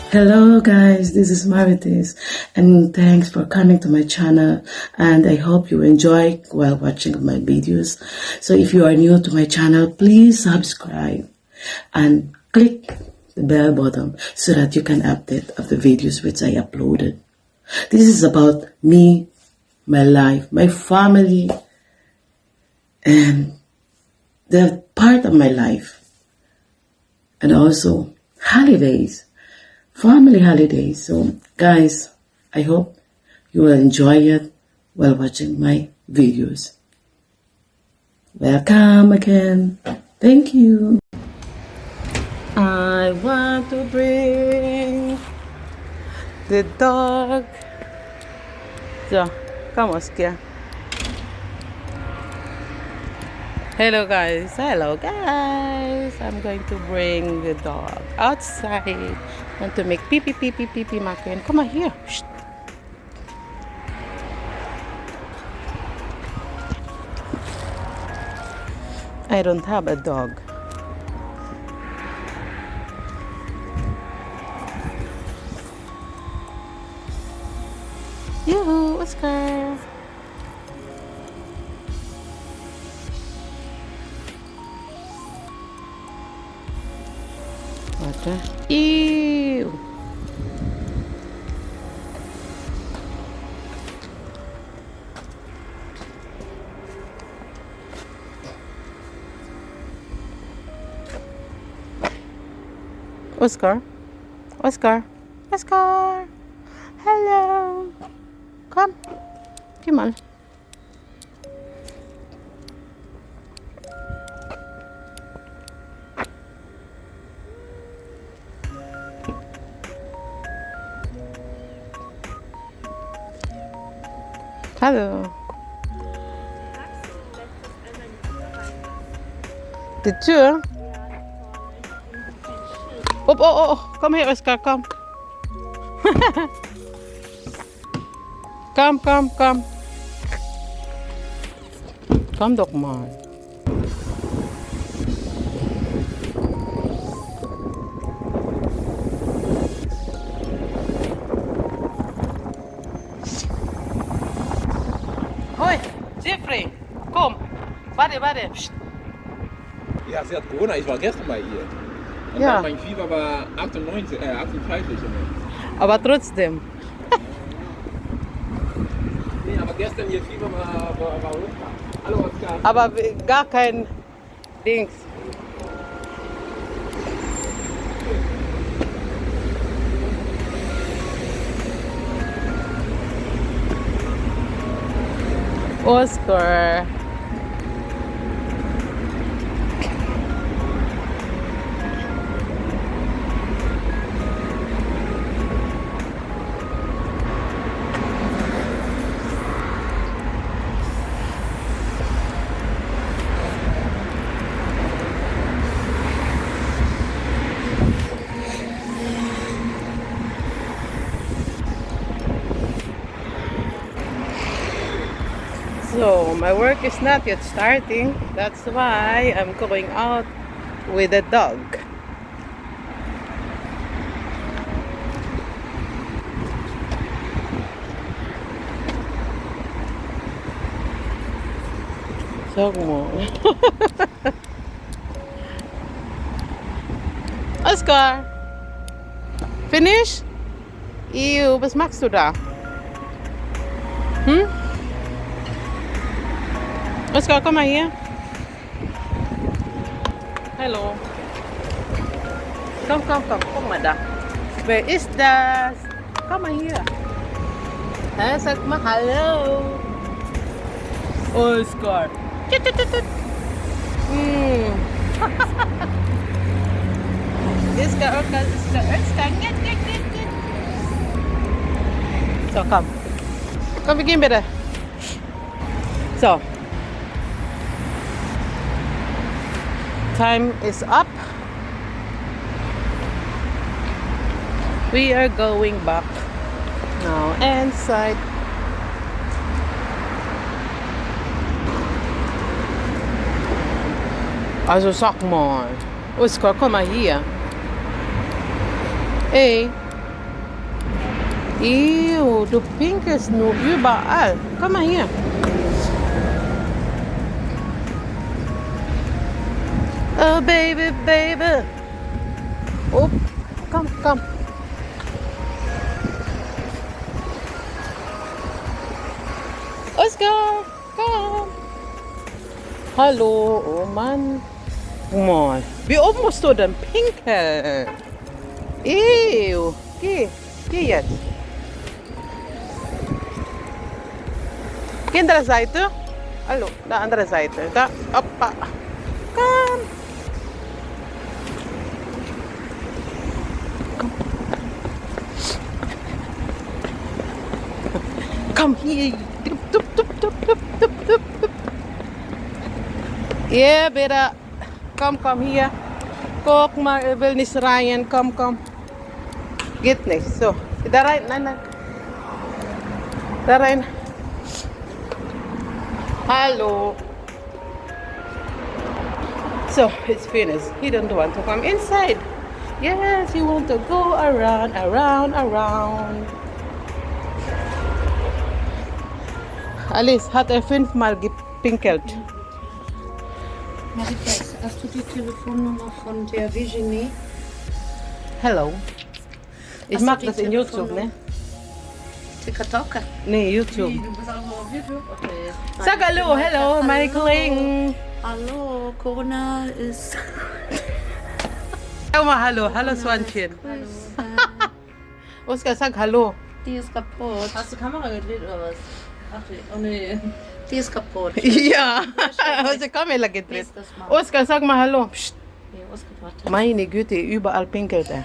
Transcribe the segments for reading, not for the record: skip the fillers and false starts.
Hello guys, this is Maritis and thanks for coming to my channel, and I hope you enjoy while watching my videos. So if you are new to my channel, please subscribe and click the bell button so that you can update of the videos which I uploaded. This is about me, my life, my family, and the part of my life, and also holidays. Family holidays. So guys, I hope you will enjoy it while watching my videos. Welcome again. Thank you. I want to bring the dog. So, come Oskar. Hello guys. Hello guys. I'm going to bring the dog outside and to make pee pee pee pee pee pee makin. Come on here. Shh. I don't have a dog. Yoo-hoo, Oskar. Water. Ew. Oskar. Oskar. Oskar. Hello. Come. Come on. Hallo. De Tür? Oh, komm her, Oskar, komm. Komm. Komm doch mal. Hoi, Jeffrey, komm. Warte. Psst. Ja, sie hat Corona. Ich war gestern bei ihr. Und Ja. dann mein Fieber war 38. Aber trotzdem. Nee, aber gestern ihr Fieber war runter. Hallo, Oskar. Aber gar kein Dings. Oskar. So, my work is not yet starting. That's why I'm going out with the dog. Sag mal. Oskar! Finish? Ew, was machst du da? Oskar, komm mal hier. Hallo. Komm, guck mal da. Wer ist das? Komm mal hier. Sag mal hallo. Oskar. Oskar. So, komm. Komm, wir gehen bitte. So. Time is up. We are going back now inside. Also sag mal, Oskar, komm mal hier. Hey, Ew, du pinkelst nur überall. Komm mal hier. Oh, Baby, Baby. Oh, komm, komm. Oskar, komm. Hallo, oh Mann. Mal. Wie oben musst du denn pinkeln? Ew, geh jetzt. Geh an der Seite. Hallo, da andere Seite. Da, oppa. Komm. Komm hier. Dup, dup, dup, dup, dup, dup, dup. Ja, bitte. Komm hier. Guck mal, er will nicht rein. Komm. Geht nicht. So, da rein. Nein. Da rein. Hallo. So, it's finished. He don't want to come inside. Yes, he want to go around. Alice, hat er 5-mal gepinkelt. Maritas, hast du die Telefonnummer von der Virginie? Hello. Ich Hast du mag die das in YouTube, ne? TikTok? Nee, YouTube. Du bist auch auf YouTube? Okay. Sag hello, meine Kollegen. Hallo, Corona ist... Sag mal hallo Swanchen. Oskar, sag hallo. Die ist kaputt. Hast du Kamera gedreht oder was? Ach, oh nee. Die ist kaputt. Ja, hast du Kamera gedreht. Nächstes Mal. Oskar, sag mal hallo. Psst. Nee, ausgebracht. Meine Güte, überall pinkelt er.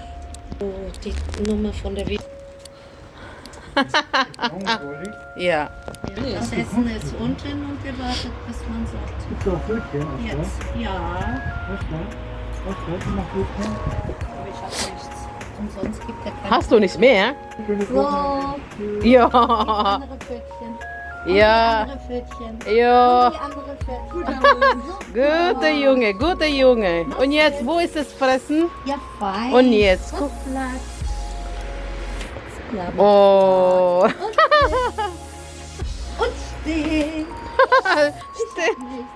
Oh, die Nummer von der Virginie. Ja. Das Essen ist unten und wir warten, bis man sagt. Ist doch Brötchen, Oskar? Jetzt, ja. Oskar, du machst Brötchen? Aber ich hab nichts. Und sonst gibt er keine... Hast du nicht mehr? So, Ja. andere Pfötchen. Und Ja. die andere Pfötchen. Ja. Und die andere Pfötchen. Guter Junge. Und jetzt, wo ist das Fressen? Ja, fein. Und jetzt, guck. Platz. Ja, Oh. und stehen. Stimmt.